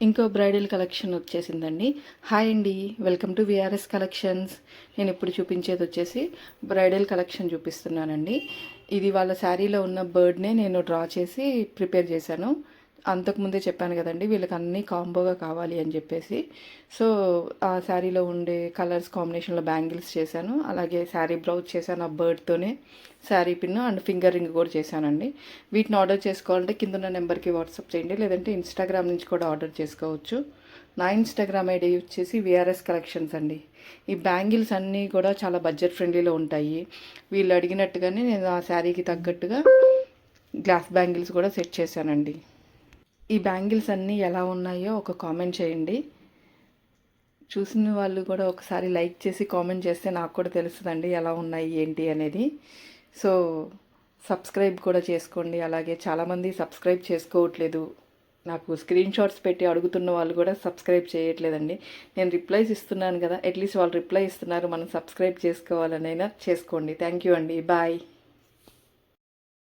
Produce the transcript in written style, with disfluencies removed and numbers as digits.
ఇంకో bridal collection వచ్చేసిందండి. Hi అండి, వెల్కమ్ టు విఆర్ఎస్ కలెక్షన్స్. నేను ఇప్పుడు చూపించేది వచ్చేసి బ్రైడల్ కలెక్షన్ చూపిస్తున్నానండి. ఇది వాళ్ళ శారీలో ఉన్న బర్డ్నే నేను డ్రా చేసి ప్రిపేర్ చేశాను. అంతకుముందే చెప్పాను కదండి, వీళ్ళకి అన్నీ కాంబోగా కావాలి అని చెప్పేసి. సో ఆ శారీలో ఉండే కలర్స్ కాంబినేషన్లో బ్యాంగిల్స్ చేశాను, అలాగే శారీ బ్లౌజ్ చేశాను ఆ బర్డ్తోనే. Sari pin and finger ring కూడా చేశానండి. వీటిని ఆర్డర్ చేసుకోవాలంటే కింద ఉన్న నెంబర్కి వాట్సాప్ చేయండి, లేదంటే ఇన్స్టాగ్రామ్ నుంచి కూడా ఆర్డర్ చేసుకోవచ్చు. నా ఇన్స్టాగ్రామ్ ఐడి వచ్చేసి విఆర్ఎస్ కలెక్షన్స్ అండి. ఈ బ్యాంగిల్స్ అన్నీ కూడా చాలా బడ్జెట్ ఫ్రెండ్లీలో ఉంటాయి. వీళ్ళు అడిగినట్టుగానే నేను ఆ శారీకి తగ్గట్టుగా గ్లాస్ బ్యాంగిల్స్ కూడా సెట్ చేశానండి. ఈ బ్యాంగిల్స్ అన్నీ ఎలా ఉన్నాయో ఒక కామెంట్ చేయండి. చూసిన వాళ్ళు కూడా ఒకసారి లైక్ చేసి కామెంట్ చేస్తే నాకు కూడా తెలుస్తుందండి ఎలా ఉన్నాయి ఏంటి అనేది. సో సబ్స్క్రైబ్ కూడా చేసుకోండి. అలాగే చాలామంది సబ్స్క్రైబ్ చేసుకోవట్లేదు, నాకు స్క్రీన్ షాట్స్ పెట్టి అడుగుతున్న వాళ్ళు కూడా సబ్స్క్రైబ్ చేయట్లేదండి. నేను రిప్లైస్ ఇస్తున్నాను కదా, అట్లీస్ట్ వాళ్ళు రిప్లై ఇస్తున్నారు, మనం సబ్స్క్రైబ్ చేసుకోవాలనైనా చేసుకోండి. థ్యాంక్ యూ అండి, బాయ్.